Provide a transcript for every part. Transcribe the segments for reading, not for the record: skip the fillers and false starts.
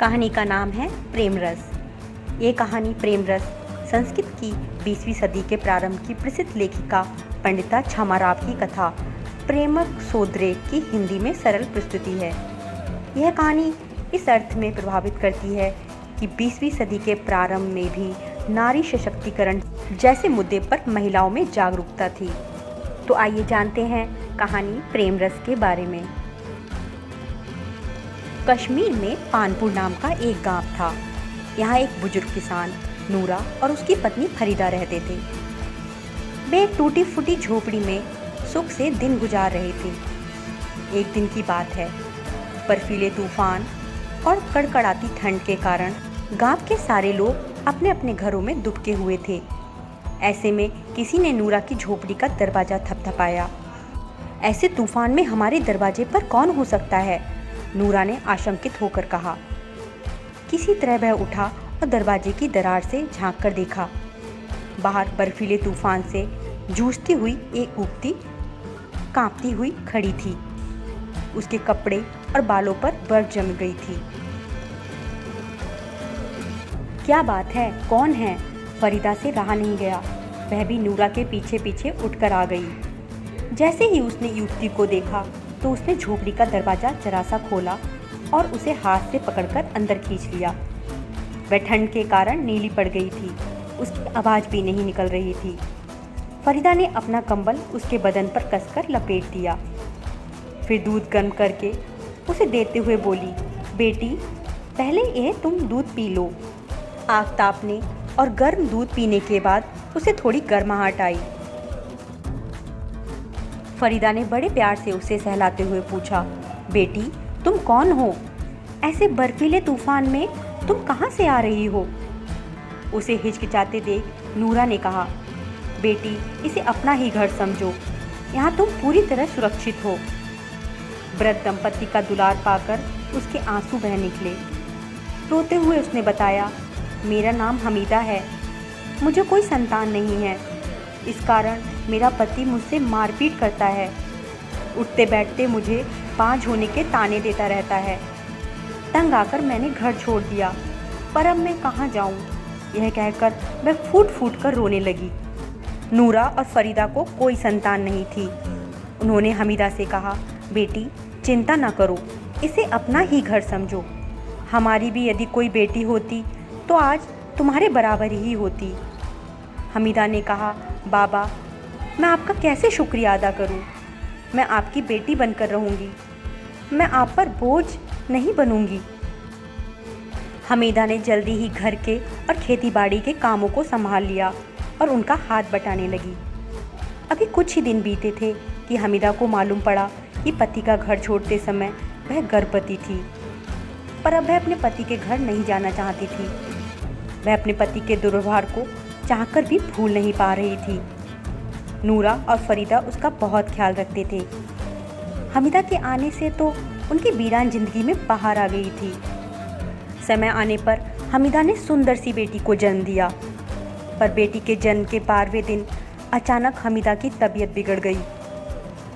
कहानी का नाम है प्रेम रस। ये कहानी प्रेम रस संस्कृत की 20वीं सदी के प्रारंभ की प्रसिद्ध लेखिका पंडिता क्षमाराव की कथा प्रेमक सोद्रे की हिंदी में सरल प्रस्तुति है। यह कहानी इस अर्थ में प्रभावित करती है कि 20वीं सदी के प्रारंभ में भी नारी सशक्तिकरण जैसे मुद्दे पर महिलाओं में जागरूकता थी। तो आइए जानते हैं कहानी प्रेम रस के बारे में। कश्मीर में पानपुर नाम का एक गांव था। यहाँ एक बुजुर्ग किसान नूरा और उसकी पत्नी फरीदा रहते थे। वे एक टूटी फूटी झोपड़ी में सुख से दिन गुजार रहे थे। एक दिन की बात है, बर्फीले तूफान और कड़कड़ाती ठंड के कारण गांव के सारे लोग अपने अपने घरों में दुबके हुए थे। ऐसे में किसी ने नूरा की झोपड़ी का दरवाज़ा थपथपाया। ऐसे तूफान में हमारे दरवाजे पर कौन हो सकता है? नूरा ने आशंकित होकर कहा। किसी तरह वह उठा और दरवाजे की दरार से झांक कर देखा। बाहर बर्फीले तूफान से जूझती हुई एक उगती कांपती हुई खड़ी थी। उसके कपड़े और बालों पर बर्फ जम गई थी। क्या बात है, कौन है? फरीदा से रहा नहीं गया। वह भी नूरा के पीछे पीछे उठकर आ गई। जैसे ही उसने युवती को देखा तो उसने झोपड़ी का दरवाज़ा जरा सा खोला और उसे हाथ से पकड़कर अंदर खींच लिया। वह ठंड के कारण नीली पड़ गई थी। उसकी आवाज़ भी नहीं निकल रही थी। फरीदा ने अपना कंबल उसके बदन पर कसकर लपेट दिया। फिर दूध गर्म करके उसे देते हुए बोली, बेटी पहले यह तुम दूध पी लो। आग तापने और गर्म दूध पीने के बाद उसे थोड़ी गर्माहट आई। फरीदा ने बड़े प्यार से उसे सहलाते हुए पूछा, बेटी तुम कौन हो? ऐसे बर्फीले तूफान में तुम कहाँ से आ रही हो? उसे हिचकिचाते देख नूरा ने कहा, बेटी इसे अपना ही घर समझो। यहाँ तुम पूरी तरह सुरक्षित हो। वृद्ध दंपति का दुलार पाकर उसके आंसू बह निकले। रोते हुए उसने बताया, मेरा नाम हमीदा है। मुझे कोई संतान नहीं है। इस कारण मेरा पति मुझसे मारपीट करता है। उठते बैठते मुझे बांझ होने के ताने देता रहता है। तंग आकर मैंने घर छोड़ दिया, पर अब मैं कहाँ जाऊँ? यह कहकर मैं फूट फूट कर रोने लगी। नूरा और फरीदा को कोई संतान नहीं थी। उन्होंने हमीदा से कहा, बेटी चिंता न करो, इसे अपना ही घर समझो। हमारी भी यदि कोई बेटी होती तो आज तुम्हारे बराबर ही होती। हमीदा ने कहा, बाबा मैं आपका कैसे शुक्रिया अदा करूं? मैं आपकी बेटी बनकर रहूंगी। मैं आप पर बोझ नहीं बनूंगी। हमीदा ने जल्दी ही घर के और खेतीबाड़ी के कामों को संभाल लिया और उनका हाथ बटाने लगी। अभी कुछ ही दिन बीते थे कि हमीदा को मालूम पड़ा कि पति का घर छोड़ते समय वह गर्भवती थी। पर अब वह अपने पति के घर नहीं जाना चाहती थी। वह अपने पति के दुर्व्यवहार को चाहकर भी भूल नहीं पा रही थी। नूरा और फरीदा उसका बहुत ख्याल रखते थे। हमीदा के आने से तो उनकी वीरान जिंदगी में बाहर आ गई थी। समय आने पर हमीदा ने सुंदर सी बेटी को जन्म दिया। पर बेटी के जन्म के 12वें दिन अचानक हमीदा की तबीयत बिगड़ गई।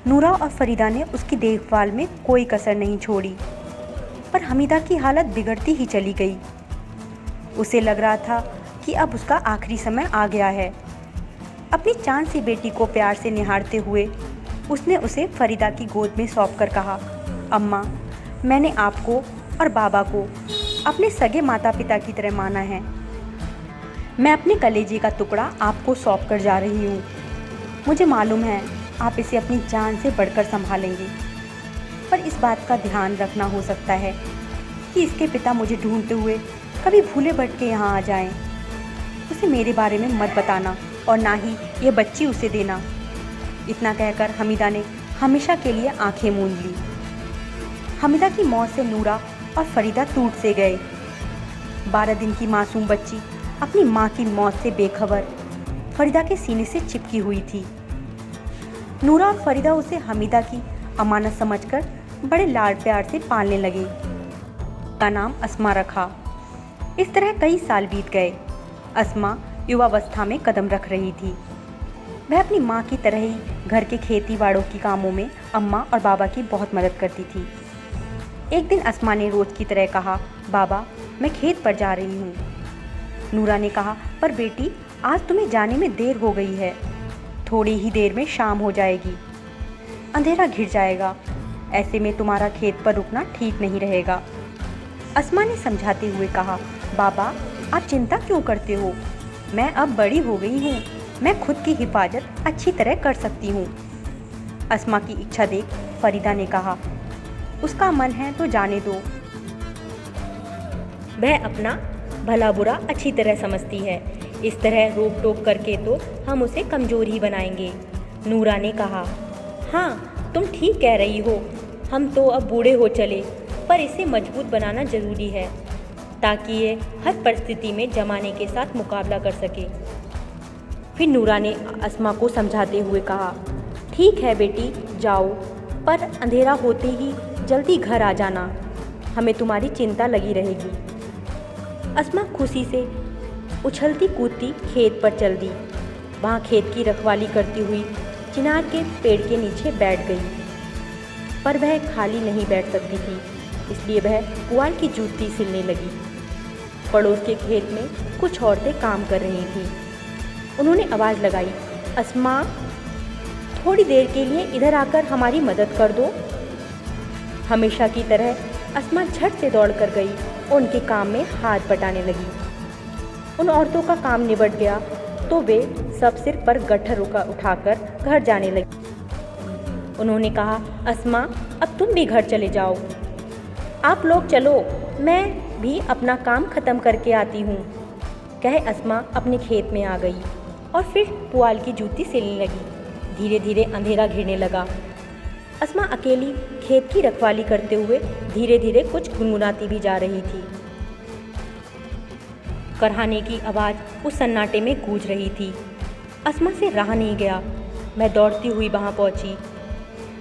नूरा और फरीदा ने उसकी देखभाल में कोई कसर नहीं छोड़ी, पर हमीदा की हालत बिगड़ती ही चली गई। उसे लग रहा था कि अब उसका आखिरी समय आ गया है। अपनी चांद सी बेटी को प्यार से निहारते हुए उसने उसे फरीदा की गोद में सौंपकर कहा, अम्मा मैंने आपको और बाबा को अपने सगे माता पिता की तरह माना है। मैं अपने कलेजे का टुकड़ा आपको सौंप कर जा रही हूँ। मुझे मालूम है आप इसे अपनी जान से बढ़कर संभालेंगे, पर इस बात का ध्यान रखना हो सकता है कि इसके पिता मुझे ढूंढते हुए कभी भूले भटके यहाँ आ जाएं। उसे मेरे बारे में मत बताना और ना ही ये बच्ची उसे देना। इतना कहकर हमीदा ने हमेशा के लिए आंखें मूंद ली। हमीदा की मौत से नूरा और फरीदा टूट से गए। 12 दिन की मासूम बच्ची अपनी माँ की मौत से बेखबर फरीदा के सीने से चिपकी हुई थी। नूरा और फरीदा उसे हमीदा की अमानत समझकर बड़े लाड प्यार से पालने लगे। का नाम अस्मा रखा। इस तरह कई साल बीत गए। अस्मा युवावस्था में कदम रख रही थी। वह अपनी माँ की तरह ही घर के खेती बाड़ों की कामों में अम्मा और बाबा की बहुत मदद करती थी। एक दिन अस्मा ने रोज की तरह कहा, बाबा मैं खेत पर जा रही हूँ। नूरा ने कहा, पर बेटी आज तुम्हें जाने में देर हो गई है, थोड़ी ही देर में शाम हो जाएगी, अंधेरा घिर जाएगा, ऐसे में तुम्हारा खेत पर रुकना ठीक नहीं रहेगा। अस्मा ने समझाते हुए कहा, बाबा आप चिंता क्यों करते हो, मैं अब बड़ी हो गई हूँ, मैं खुद की हिफाजत अच्छी तरह कर सकती हूँ। अस्मा की इच्छा देख फरीदा ने कहा, उसका मन है तो जाने दो, वह अपना भला बुरा अच्छी तरह समझती है, इस तरह रोक टोक करके तो हम उसे कमज़ोर ही बनाएंगे। नूरा ने कहा, हाँ तुम ठीक कह रही हो, हम तो अब बूढ़े हो चले, पर इसे मजबूत बनाना ज़रूरी है ताकि ये हर परिस्थिति में ज़माने के साथ मुकाबला कर सके। फिर नूरा ने अस्मा को समझाते हुए कहा, ठीक है बेटी जाओ, पर अंधेरा होते ही जल्दी घर आ जाना, हमें तुम्हारी चिंता लगी रहेगी। अस्मा खुशी से उछलती कूदती खेत पर चल दी। वहाँ खेत की रखवाली करती हुई चिनार के पेड़ के नीचे बैठ गई, पर वह खाली नहीं बैठ सकती थी, इसलिए वह पुआल की जूती सिलने लगी। पड़ोस के खेत में कुछ औरतें काम कर रही थीं। उन्होंने आवाज़ लगाई, अस्मा थोड़ी देर के लिए इधर आकर हमारी मदद कर दो। हमेशा की तरह अस्मा झट से दौड़ कर गई और उनके काम में हाथ बटाने लगी। उन औरतों का काम निबट गया तो वे सब सिर पर गट्ठर उठाकर घर जाने लगी। उन्होंने कहा, अस्मा अब तुम भी घर चले जाओ, आप लोग चलो, मैं भी अपना काम ख़त्म करके आती हूँ। कह अस्मा अपने खेत में आ गई और फिर पुआल की जूती सिलने लगी। धीरे धीरे अंधेरा घिरने लगा। अस्मा अकेली खेत की रखवाली करते हुए धीरे धीरे कुछ गुनगुनाती भी जा रही थी। करहाने की आवाज़ उस सन्नाटे में गूंज रही थी। अस्मा से रहा नहीं गया, मैं दौड़ती हुई वहाँ पहुँची।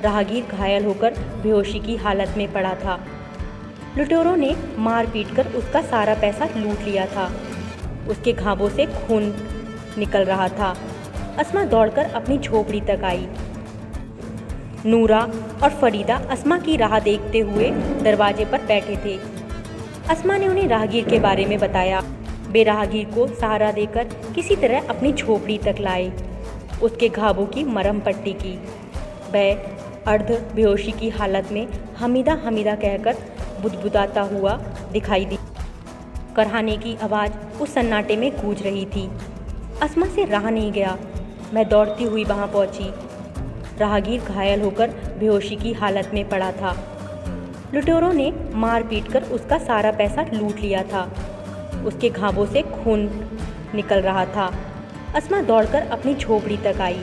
राहगीर घायल होकर बेहोशी की हालत में पड़ा था। लुटेरों ने मार पीट कर उसका सारा पैसा लूट लिया था। उसके घावों से खून निकल रहा था। अस्मा दौड़कर अपनी झोपड़ी तक आई। नूरा और फरीदा अस्मा की राह देखते हुए दरवाजे पर बैठे थे। अस्मा ने उन्हें राहगीर के बारे में बताया। वे राहगीर को सहारा देकर किसी तरह अपनी झोपड़ी तक लाए। उसके घावों की मरहम पट्टी की। वह अर्ध बेहोशी की हालत में हमीदा हमीदा कहकर बुदबुदाता हुआ दिखाई दी। करहाने की आवाज़ उस सन्नाटे में गूंज रही थी। अस्मा से रहा नहीं गया, मैं दौड़ती हुई वहाँ पहुँची। राहगीर घायल होकर बेहोशी की हालत में पड़ा था। लुटेरों ने मार पीट कर उसका सारा पैसा लूट लिया था। उसके घावों से खून निकल रहा था। अस्मा दौड़कर अपनी झोपड़ी तक आई।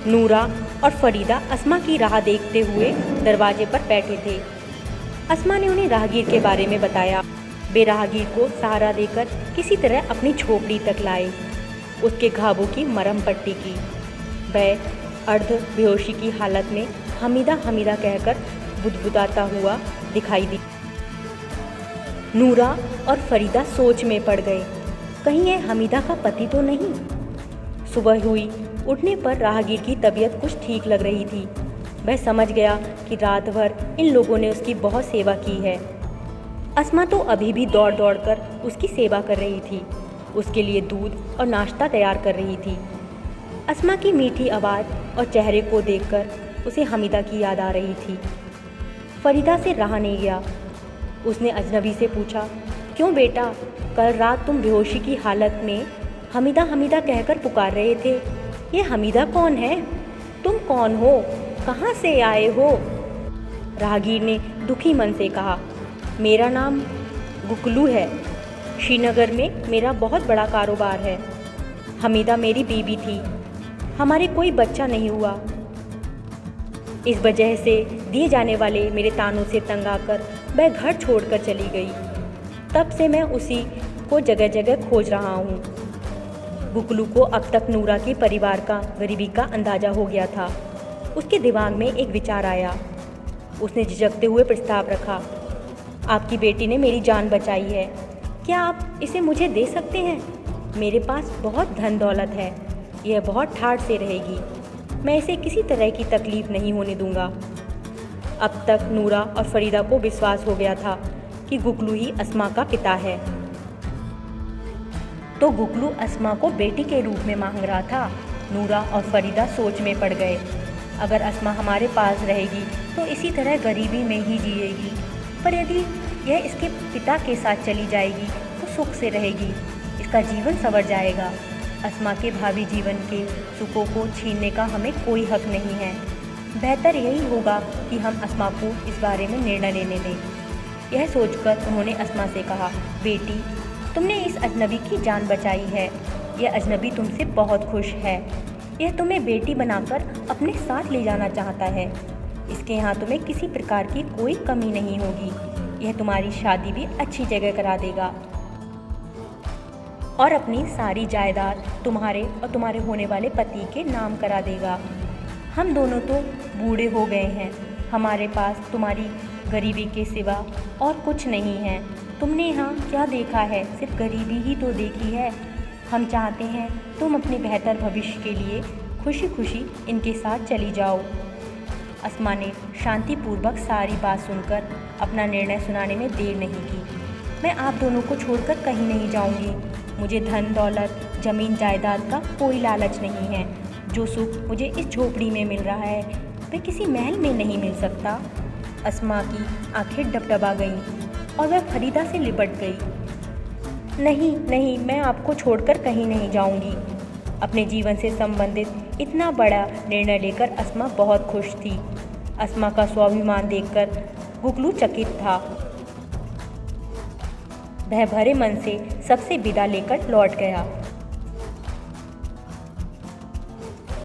नूरा और फरीदा अस्मा की राह देखते हुए दरवाजे पर बैठे थे। अस्मा ने उन्हें राहगीर के बारे में बताया। वे राहगीर को सहारा देकर किसी तरह अपनी झोपड़ी तक लाए। उसके घावों की मरहम पट्टी की। वह अर्ध बेहोशी की हालत में हमीदा हमीदा कहकर बुदबुदाता हुआ दिखाई दी। नूरा और फरीदा सोच में पड़ गए, कहीं यह हमीदा का पति तो नहीं। सुबह हुई। उठने पर राहगीर की तबीयत कुछ ठीक लग रही थी। वह समझ गया कि रात भर इन लोगों ने उसकी बहुत सेवा की है। अस्मा तो अभी भी दौड़ दौड़ कर उसकी सेवा कर रही थी, उसके लिए दूध और नाश्ता तैयार कर रही थी। अस्मा की मीठी आवाज़ और चेहरे को देखकर उसे हमीदा की याद आ रही थी। फरीदा से रहा नहीं गया। उसने अजनबी से पूछा, क्यों बेटा, कल रात तुम बेहोशी की हालत में हमीदा हमीदा कहकर पुकार रहे थे, ये हमीदा कौन है? तुम कौन हो? कहाँ से आए हो? राहगीर ने दुखी मन से कहा, मेरा नाम गुकलू है। श्रीनगर में मेरा बहुत बड़ा कारोबार है। हमीदा मेरी बीवी थी। हमारे कोई बच्चा नहीं हुआ। इस वजह से दिए जाने वाले मेरे तानों से तंग आकर वह घर छोड़कर चली गई। तब से मैं उसी को जगह जगह खोज रहा हूँ। गुकलू को अब तक नूरा के परिवार का गरीबी का अंदाज़ा हो गया था। उसके दिमाग में एक विचार आया। उसने झिझकते हुए प्रस्ताव रखा, आपकी बेटी ने मेरी जान बचाई है, क्या आप इसे मुझे दे सकते हैं? मेरे पास बहुत धन दौलत है, यह बहुत ठाठ से रहेगी। मैं इसे किसी तरह की तकलीफ़ नहीं होने दूंगा। अब तक नूरा और फरीदा को विश्वास हो गया था कि गुगलू ही अस्मा का पिता है। तो गुगलू अस्मा को बेटी के रूप में मांग रहा था। नूरा और फरीदा सोच में पड़ गए। अगर अस्मा हमारे पास रहेगी तो इसी तरह गरीबी में ही जिएगी, पर यदि यह इसके पिता के साथ चली जाएगी तो सुख से रहेगी, इसका जीवन संवर जाएगा। अस्मा के भावी जीवन के सुखों को छीनने का हमें कोई हक नहीं है। बेहतर यही होगा कि हम अस्मा को इस बारे में निर्णय लेने दें। यह सोचकर उन्होंने अस्मा से कहा, बेटी, तुमने इस अजनबी की जान बचाई है। यह अजनबी तुमसे बहुत खुश है। यह तुम्हें बेटी बनाकर अपने साथ ले जाना चाहता है। इसके यहाँ तुम्हें किसी प्रकार की कोई कमी नहीं होगी। यह तुम्हारी शादी भी अच्छी जगह करा देगा और अपनी सारी जायदाद तुम्हारे और तुम्हारे होने वाले पति के नाम करा देगा। हम दोनों तो बूढ़े हो गए हैं, हमारे पास तुम्हारी गरीबी के सिवा और कुछ नहीं है। तुमने यहाँ क्या देखा है? सिर्फ गरीबी ही तो देखी है। हम चाहते हैं तुम अपने बेहतर भविष्य के लिए खुशी खुशी इनके साथ चली जाओ। अस्मा ने शांतिपूर्वक सारी बात सुनकर अपना निर्णय सुनाने में देर नहीं की। मैं आप दोनों को छोड़कर कहीं नहीं जाऊंगी। मुझे धन दौलत जमीन जायदाद का कोई लालच नहीं है। जो सुख मुझे इस झोपड़ी में मिल रहा है वह किसी महल में नहीं मिल सकता। अस्मा की आंखें डबडबा गईं और वह फरीदा से लिपट गई। नहीं नहीं, मैं आपको छोड़कर कहीं नहीं जाऊंगी। अपने जीवन से संबंधित इतना बड़ा निर्णय लेकर अस्मा बहुत खुश थी। अस्मा का स्वाभिमान देखकर गुगलू चकित था। वह भरे मन से सबसे विदा लेकर लौट गया।